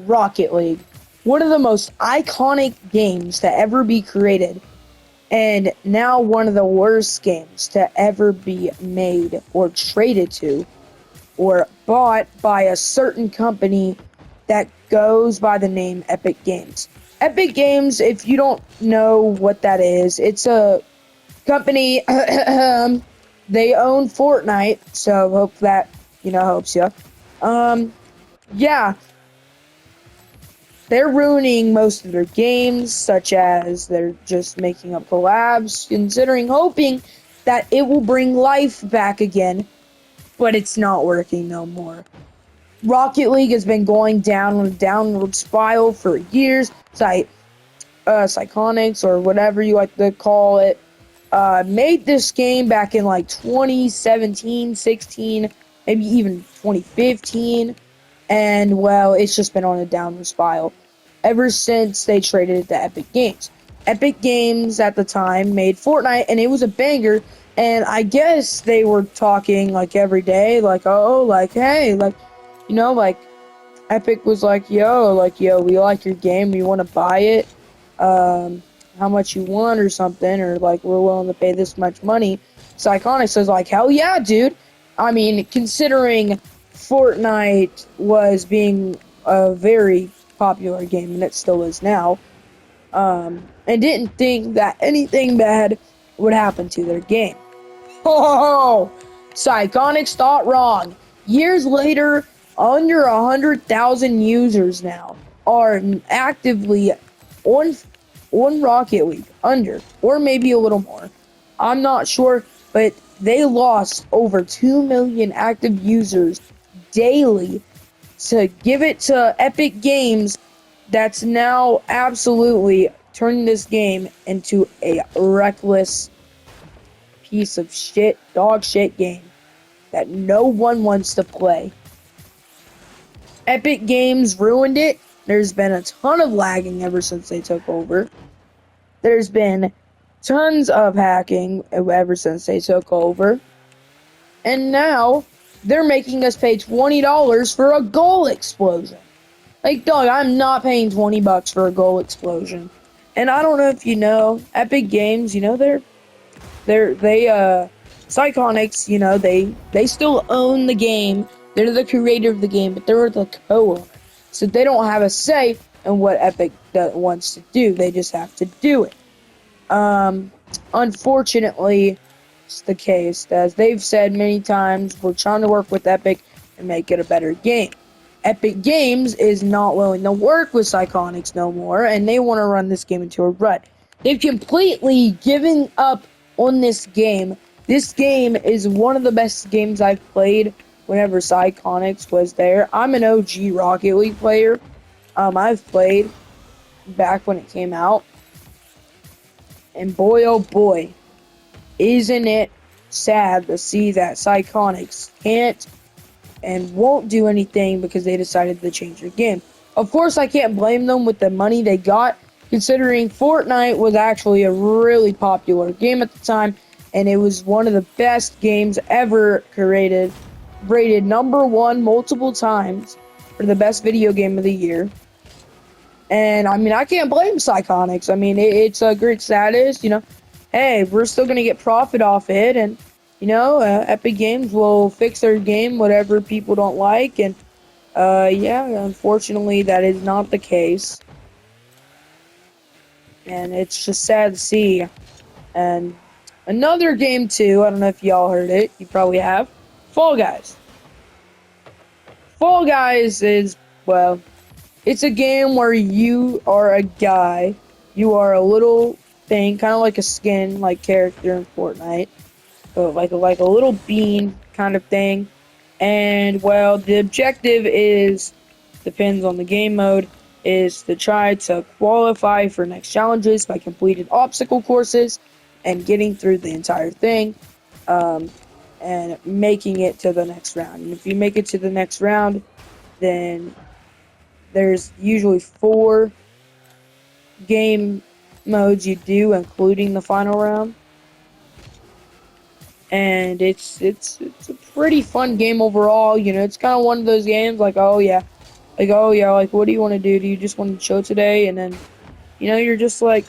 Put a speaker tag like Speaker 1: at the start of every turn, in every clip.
Speaker 1: Rocket League, one of the most iconic games to ever be created, and now one of the worst games to ever be made or traded to or bought by a certain company that goes by the name Epic Games. Epic Games, if you don't know what that is, it's a company. They own Fortnite, so hope that helps you. Um, yeah, they're ruining most of their games, such as they're just making up collabs, hoping that it will bring life back again, but it's not working no more. Rocket League has been going down on a downward spiral for years. Psychonics, or whatever you like to call it, made this game back in like 2017, 16, maybe even 2015. And well, it's just been on a downward spiral ever since they traded it to Epic Games. Epic Games at the time made Fortnite, and it was a banger. And I guess they were talking like every day, like, oh, like, hey, like Epic was like, yo, we like your game, we want to buy it. How much you want or something, or like we're willing to pay this much money. Psychonics was like, hell yeah, dude. I mean, considering Fortnite was being a very popular game, and it still is now, and didn't think that anything bad would happen to their game. Oh, Psychonics thought wrong. Years later, under 100,000 users now are actively on Rocket League, under, or maybe a little more. I'm not sure, but they lost over 2 million active users daily to give it to Epic Games, that's now absolutely turning this game into a reckless piece of shit, dog shit game that no one wants to play. Epic Games ruined it. There's been a ton of lagging ever since they took over. There's been tons of hacking ever since they took over. And now they're making us pay $20 for a goal explosion. Like, dog, I'm not paying $20 for a goal explosion. And I don't know if you know, Epic Games, Psychonics, they still own the game. They're the creator of the game, but they're the co-owner. So they don't have a say in what Epic wants to do. They just have to do it. Unfortunately, it's the case. As they've said many times, we're trying to work with Epic and make it a better game. Epic Games is not willing to work with Psychonics no more, and they want to run this game into a rut. They've completely given up on this game. This game is one of the best games I've played whenever Psychonics was there. I'm an OG Rocket League player. I've played back when it came out. And boy, oh boy, isn't it sad to see that Psychonics can't and won't do anything because they decided to change their game. Of course, I can't blame them with the money they got, considering Fortnite was actually a really popular game at the time, and it was one of the best games ever created, rated #1 multiple times for the best video game of the year. And I mean, I can't blame Psychonics. I mean, it's a great status, Hey, we're still gonna get profit off it, and Epic Games will fix their game, whatever people don't like, and yeah, unfortunately, that is not the case, and it's just sad to see. And another game too, I don't know if y'all heard it, you probably have, Fall Guys. Fall Guys is, well, it's a game where you are a guy, you are a little thing, kind of like a skin, like character in Fortnite, like a little bean kind of thing. And well, the objective depends on the game mode, is to try to qualify for next challenges by completing obstacle courses and getting through the entire thing, and making it to the next round. And if you make it to the next round, then there's usually 4 game modes you do, including the final round. And it's a pretty fun game overall. It's kind of one of those games like, oh yeah, like, oh yeah, like, what do you want to do? Do you just want to chill today? And then, you're just like,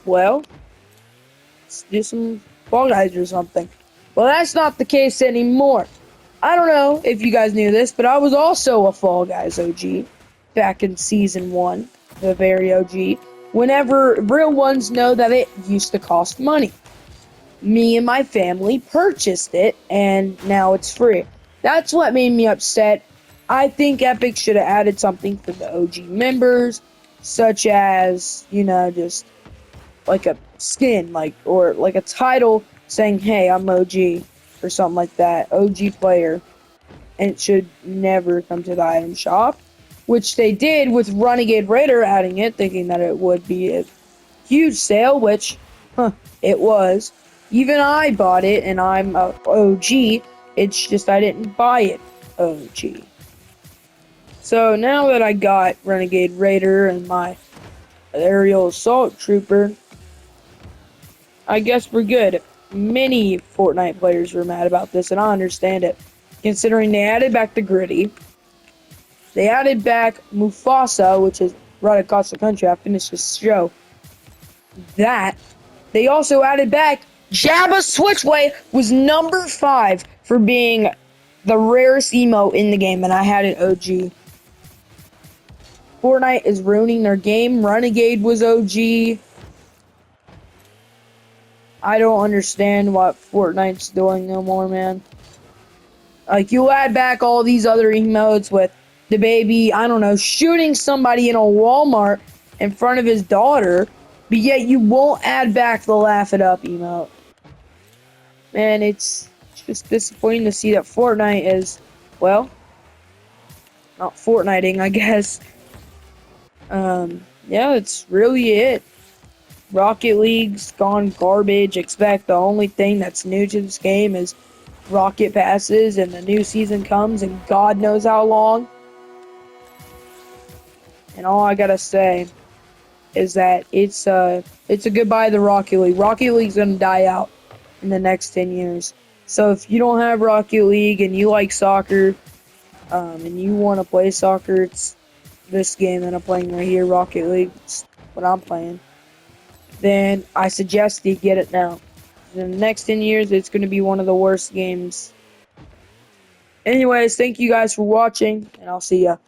Speaker 1: well, let's do some Fall Guys or something. Well, that's not the case anymore. I don't know if you guys knew this, but I was also a Fall Guys OG back in season 1, the very OG. Whenever real ones know that it used to cost money. Me and my family purchased it, and now it's free. That's what made me upset. I think Epic should have added something for the OG members, such as, just like a skin, or like a title saying, hey, I'm OG, or something like that, OG player, and it should never come to the item shop, which they did with Renegade Raider adding it, thinking that it would be a huge sale, which, it was. Even I bought it, and I'm a OG, it's just I didn't buy it OG. So now that I got Renegade Raider and my Aerial Assault Trooper, I guess we're good. Many Fortnite players were mad about this, and I understand it. Considering they added back the Gritty, they added back Mufasa, which is right across the country. I finished this show. That. They also added back Jabba Switchway was number 5 for being the rarest emote in the game, and I had it OG. Fortnite is ruining their game. Renegade was OG. I don't understand what Fortnite's doing no more, man. Like, you add back all these other emotes with the baby, I don't know, shooting somebody in a Walmart in front of his daughter, but yet you won't add back the laugh it up emote. Man, it's just disappointing to see that Fortnite is, well, not Fortniting, I guess. Yeah, that's really it. Rocket League's gone garbage. Expect the only thing that's new to this game is Rocket Passes, and the new season comes in God knows how long. And all I gotta say is that it's a goodbye to Rocket League. Rocket League's gonna die out in the next 10 years. So if you don't have Rocket League and you like soccer, and you want to play soccer, it's this game that I'm playing right here, Rocket League. It's what I'm playing. Then I suggest you get it now. In the next 10 years, it's going to be one of the worst games. Anyways, thank you guys for watching, and I'll see ya.